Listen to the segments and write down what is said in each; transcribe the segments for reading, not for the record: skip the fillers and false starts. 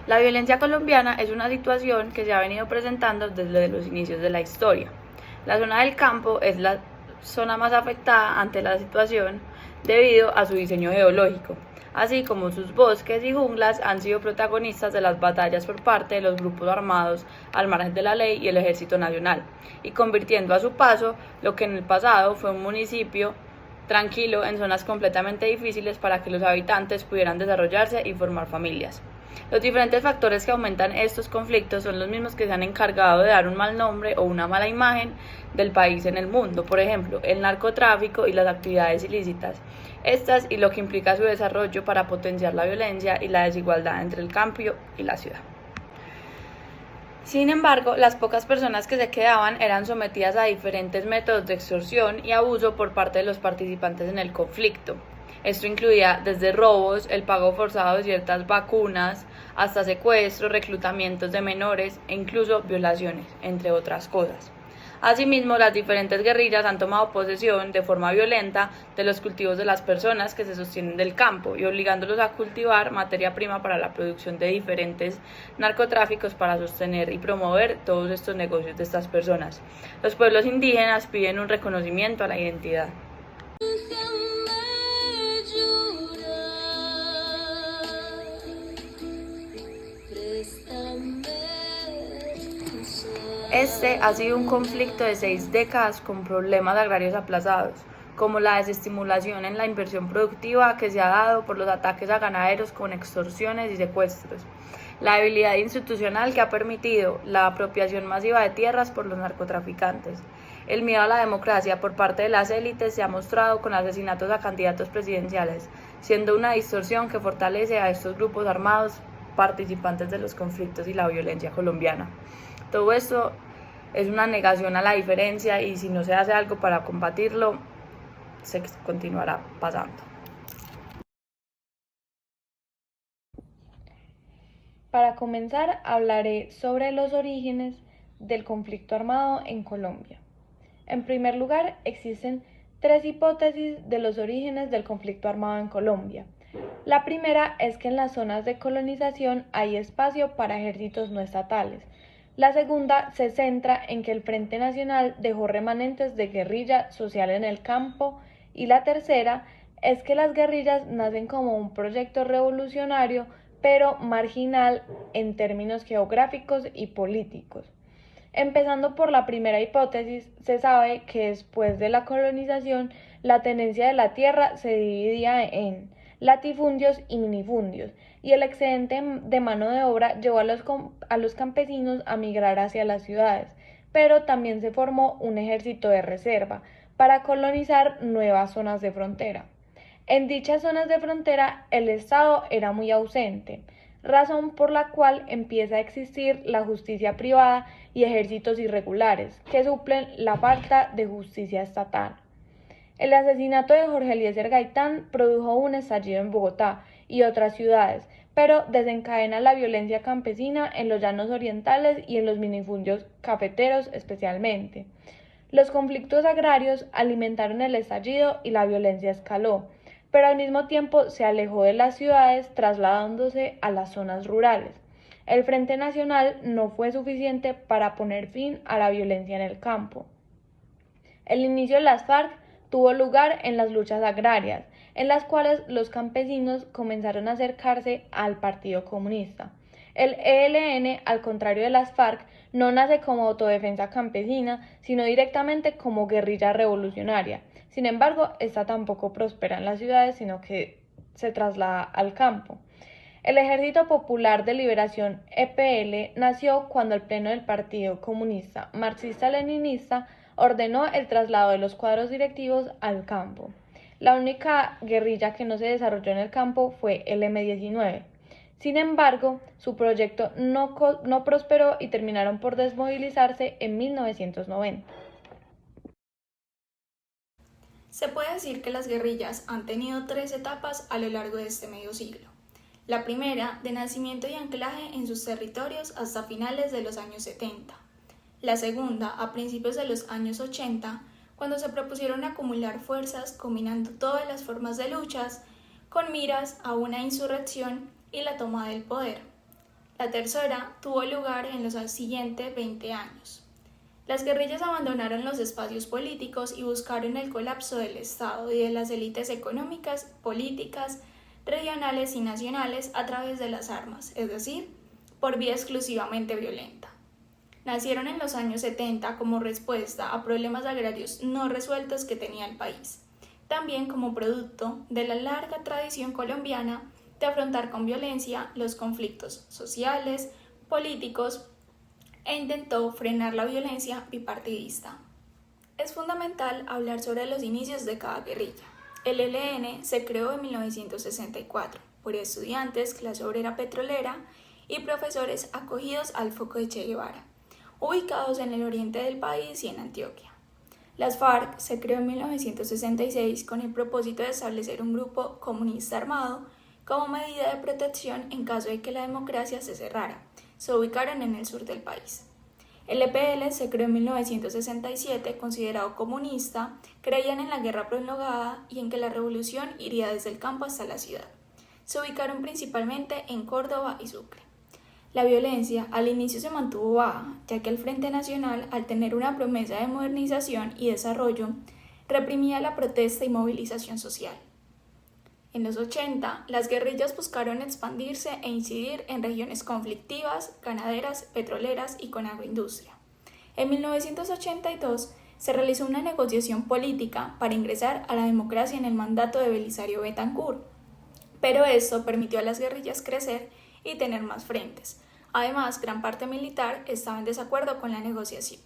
La violencia colombiana es una situación que se ha venido presentando desde los inicios de la historia. La zona del campo es la zona más afectada ante la situación debido a su diseño geológico, así como sus bosques y junglas han sido protagonistas de las batallas por parte de los grupos armados al margen de la ley y el Ejército Nacional, y convirtiendo a su paso lo que en el pasado fue un municipio tranquilo en zonas completamente difíciles para que los habitantes pudieran desarrollarse y formar familias. Los diferentes factores que aumentan estos conflictos son los mismos que se han encargado de dar un mal nombre o una mala imagen del país en el mundo, por ejemplo, el narcotráfico y las actividades ilícitas, estas y lo que implica su desarrollo para potenciar la violencia y la desigualdad entre el campo y la ciudad. Sin embargo, las pocas personas que se quedaban eran sometidas a diferentes métodos de extorsión y abuso por parte de los participantes en el conflicto. Esto incluía desde robos, el pago forzado de ciertas vacunas, hasta secuestros, reclutamientos de menores e incluso violaciones, entre otras cosas. Asimismo, las diferentes guerrillas han tomado posesión de forma violenta de los cultivos de las personas que se sostienen del campo y obligándolos a cultivar materia prima para la producción de diferentes narcotráficos para sostener y promover todos estos negocios de estas personas. Los pueblos indígenas piden un reconocimiento a la identidad. Este ha sido un conflicto de 6 décadas con problemas agrarios aplazados, como la desestimulación en la inversión productiva que se ha dado por los ataques a ganaderos con extorsiones y secuestros, la debilidad institucional que ha permitido la apropiación masiva de tierras por los narcotraficantes. El miedo a la democracia por parte de las élites se ha mostrado con asesinatos a candidatos presidenciales, siendo una distorsión que fortalece a estos grupos armados participantes de los conflictos y la violencia colombiana. Todo esto es una negación a la diferencia y si no se hace algo para combatirlo, se continuará pasando. Para comenzar, hablaré sobre los orígenes del conflicto armado en Colombia. En primer lugar, existen 3 hipótesis de los orígenes del conflicto armado en Colombia. La primera es que en las zonas de colonización hay espacio para ejércitos no estatales. La segunda se centra en que el Frente Nacional dejó remanentes de guerrilla social en el campo y la tercera es que las guerrillas nacen como un proyecto revolucionario pero marginal en términos geográficos y políticos. Empezando por la primera hipótesis, se sabe que después de la colonización la tenencia de la tierra se dividía en latifundios y minifundios, y el excedente de mano de obra llevó a los campesinos a migrar hacia las ciudades, pero también se formó un ejército de reserva para colonizar nuevas zonas de frontera. En dichas zonas de frontera el Estado era muy ausente, razón por la cual empieza a existir la justicia privada y ejércitos irregulares, que suplen la falta de justicia estatal. El asesinato de Jorge Eliezer Gaitán produjo un estallido en Bogotá y otras ciudades, pero desencadena la violencia campesina en los llanos orientales y en los minifundios cafeteros especialmente. Los conflictos agrarios alimentaron el estallido y la violencia escaló, pero al mismo tiempo se alejó de las ciudades trasladándose a las zonas rurales. El Frente Nacional no fue suficiente para poner fin a la violencia en el campo. El inicio de las FARC tuvo lugar en las luchas agrarias, en las cuales los campesinos comenzaron a acercarse al Partido Comunista. El ELN, al contrario de las FARC, no nace como autodefensa campesina, sino directamente como guerrilla revolucionaria. Sin embargo, esta tampoco prospera en las ciudades, sino que se traslada al campo. El Ejército Popular de Liberación EPL nació cuando el Pleno del Partido Comunista Marxista-Leninista ordenó el traslado de los cuadros directivos al campo. La única guerrilla que no se desarrolló en el campo fue el M-19. Sin embargo, su proyecto no prosperó y terminaron por desmovilizarse en 1990. Se puede decir que las guerrillas han tenido 3 etapas a lo largo de este medio siglo. La primera, de nacimiento y anclaje en sus territorios hasta finales de los años 70. La segunda, a principios de los años 80, cuando se propusieron acumular fuerzas combinando todas las formas de luchas con miras a una insurrección y la toma del poder. La tercera tuvo lugar en los siguientes 20 años. Las guerrillas abandonaron los espacios políticos y buscaron el colapso del Estado y de las élites económicas, políticas, regionales y nacionales a través de las armas, es decir, por vía exclusivamente violenta. Nacieron en los años 70 como respuesta a problemas agrarios no resueltos que tenía el país, también como producto de la larga tradición colombiana de afrontar con violencia los conflictos sociales, políticos, e intentó frenar la violencia bipartidista. Es fundamental hablar sobre los inicios de cada guerrilla. El ELN se creó en 1964 por estudiantes, clase obrera petrolera y profesores acogidos al foco de Che Guevara, ubicados en el oriente del país y en Antioquia. Las FARC se creó en 1966 con el propósito de establecer un grupo comunista armado como medida de protección en caso de que la democracia se cerrara. Se ubicaron en el sur del país. El EPL se creó en 1967, considerado comunista, creían en la guerra prolongada y en que la revolución iría desde el campo hasta la ciudad. Se ubicaron principalmente en Córdoba y Sucre. La violencia al inicio se mantuvo baja, ya que el Frente Nacional, al tener una promesa de modernización y desarrollo, reprimía la protesta y movilización social. En los 80, las guerrillas buscaron expandirse e incidir en regiones conflictivas, ganaderas, petroleras y con agroindustria. En 1982 se realizó una negociación política para ingresar a la democracia en el mandato de Belisario Betancur, pero esto permitió a las guerrillas crecer y tener más frentes. Además, gran parte militar estaba en desacuerdo con la negociación.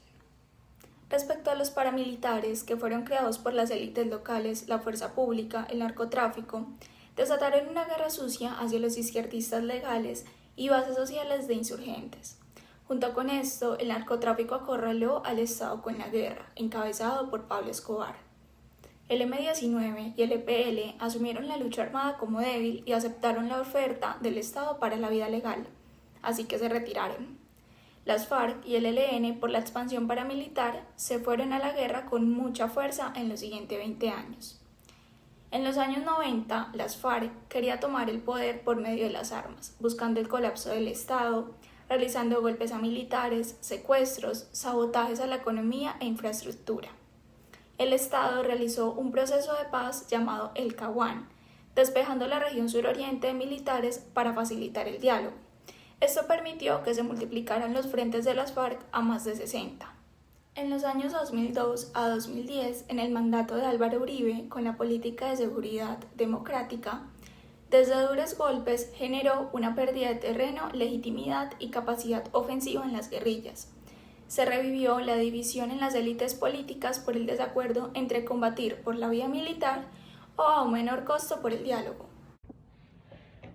Respecto a los paramilitares, que fueron creados por las élites locales, la fuerza pública, el narcotráfico, desataron una guerra sucia hacia los izquierdistas legales y bases sociales de insurgentes. Junto con esto, el narcotráfico acorraló al Estado con la guerra, encabezado por Pablo Escobar. El M-19 y el EPL asumieron la lucha armada como débil y aceptaron la oferta del Estado para la vida legal, así que se retiraron. Las FARC y el ELN, por la expansión paramilitar, se fueron a la guerra con mucha fuerza en los siguientes 20 años. En los años 90, las FARC quería tomar el poder por medio de las armas, buscando el colapso del Estado, realizando golpes a militares, secuestros, sabotajes a la economía e infraestructura. El Estado realizó un proceso de paz llamado el Caguán, despejando la región suroriente de militares para facilitar el diálogo. Esto permitió que se multiplicaran los frentes de las FARC a más de 60. En los años 2002 a 2010, en el mandato de Álvaro Uribe, con la política de seguridad democrática, desde duros golpes generó una pérdida de terreno, legitimidad y capacidad ofensiva en las guerrillas. Se revivió la división en las élites políticas por el desacuerdo entre combatir por la vía militar o a un menor costo por el diálogo.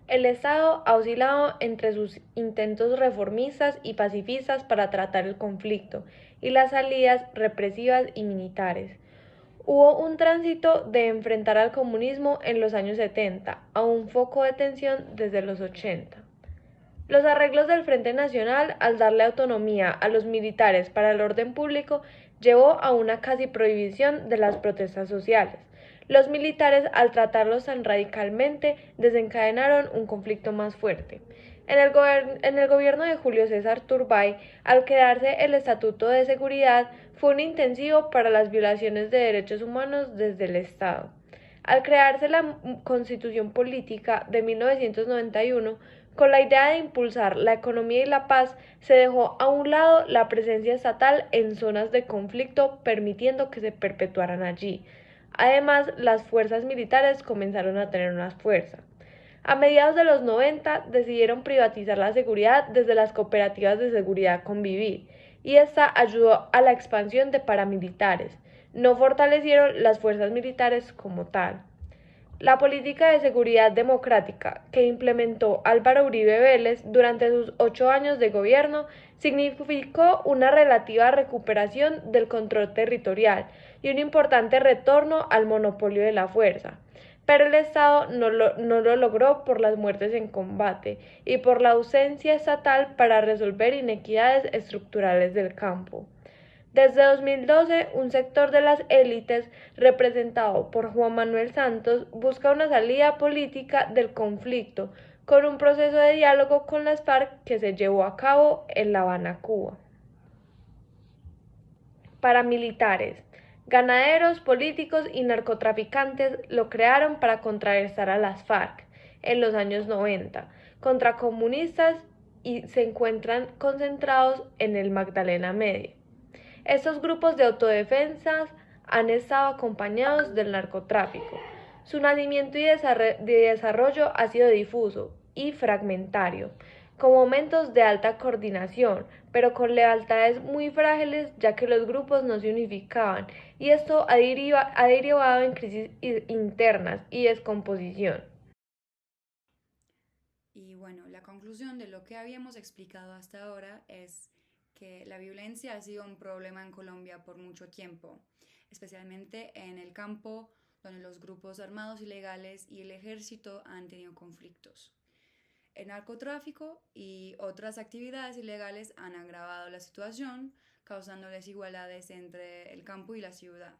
El Estado ha oscilado entre sus intentos reformistas y pacifistas para tratar el conflicto y las salidas represivas y militares. Hubo un tránsito de enfrentar al comunismo en los años 70 a un foco de tensión desde los 80. Los arreglos del Frente Nacional, al darle autonomía a los militares para el orden público, llevó a una casi prohibición de las protestas sociales. Los militares, al tratarlos tan radicalmente, desencadenaron un conflicto más fuerte. En el gobierno de Julio César Turbay, al crearse el Estatuto de Seguridad, fue un intensivo para las violaciones de derechos humanos desde el Estado. Al crearse la Constitución Política de 1991, con la idea de impulsar la economía y la paz, se dejó a un lado la presencia estatal en zonas de conflicto, permitiendo que se perpetuaran allí. Además, las fuerzas militares comenzaron a tener más fuerza. A mediados de los 90 decidieron privatizar la seguridad desde las cooperativas de seguridad Convivir, y esta ayudó a la expansión de paramilitares. No fortalecieron las fuerzas militares como tal. La política de seguridad democrática que implementó Álvaro Uribe Vélez durante sus 8 años de gobierno significó una relativa recuperación del control territorial y un importante retorno al monopolio de la fuerza. Pero el Estado no lo logró por las muertes en combate y por la ausencia estatal para resolver inequidades estructurales del campo. Desde 2012, un sector de las élites, representado por Juan Manuel Santos, busca una salida política del conflicto con un proceso de diálogo con las FARC que se llevó a cabo en La Habana, Cuba. Paramilitares, ganaderos, políticos y narcotraficantes lo crearon para contrarrestar a las FARC en los años 90 contra comunistas y se encuentran concentrados en el Magdalena Medio. Estos grupos de autodefensa han estado acompañados del narcotráfico. Su nacimiento y desarrollo ha sido difuso y fragmentario, con momentos de alta coordinación, pero con lealtades muy frágiles ya que los grupos no se unificaban y esto ha derivado en crisis internas y descomposición. Y bueno, la conclusión de lo que habíamos explicado hasta ahora es que la violencia ha sido un problema en Colombia por mucho tiempo, especialmente en el campo donde los grupos armados ilegales y el ejército han tenido conflictos. El narcotráfico y otras actividades ilegales han agravado la situación, causando desigualdades entre el campo y la ciudad.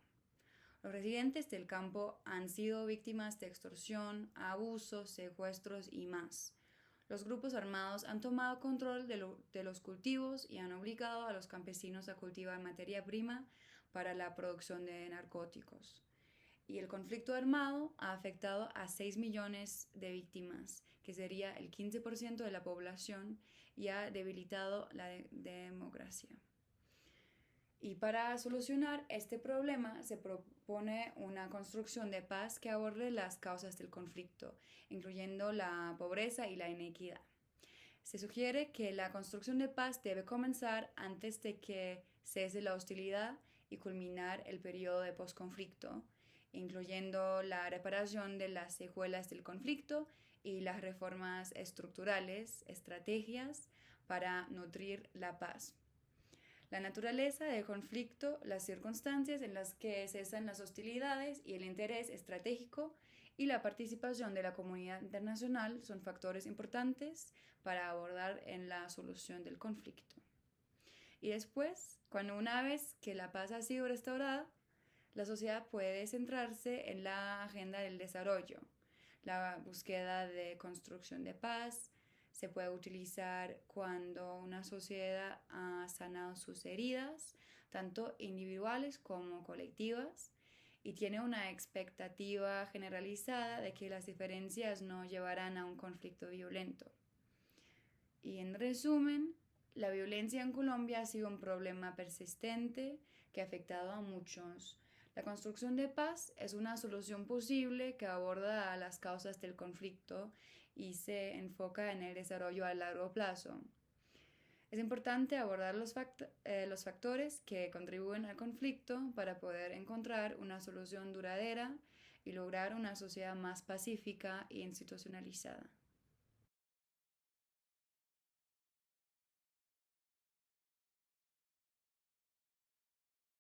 Los residentes del campo han sido víctimas de extorsión, abusos, secuestros y más. Los grupos armados han tomado control de los cultivos y han obligado a los campesinos a cultivar materia prima para la producción de narcóticos. Y el conflicto armado ha afectado a 6 millones de víctimas, que sería el 15% de la población, y ha debilitado la democracia. Y para solucionar este problema se propone una construcción de paz que aborde las causas del conflicto, incluyendo la pobreza y la inequidad. Se sugiere que la construcción de paz debe comenzar antes de que cese la hostilidad y culminar el periodo de posconflicto, incluyendo la reparación de las secuelas del conflicto y las reformas estructurales, estrategias para nutrir la paz. La naturaleza del conflicto, las circunstancias en las que cesan las hostilidades y el interés estratégico y la participación de la comunidad internacional son factores importantes para abordar en la solución del conflicto. Y después, una vez que la paz ha sido restaurada, la sociedad puede centrarse en la agenda del desarrollo, la búsqueda de construcción de paz. Se puede utilizar cuando una sociedad ha sanado sus heridas, tanto individuales como colectivas, y tiene una expectativa generalizada de que las diferencias no llevarán a un conflicto violento. Y en resumen, la violencia en Colombia ha sido un problema persistente que ha afectado a muchos. La construcción de paz es una solución posible que aborda las causas del conflicto y se enfoca en el desarrollo a largo plazo. Es importante abordar los factores que contribuyen al conflicto para poder encontrar una solución duradera y lograr una sociedad más pacífica e institucionalizada.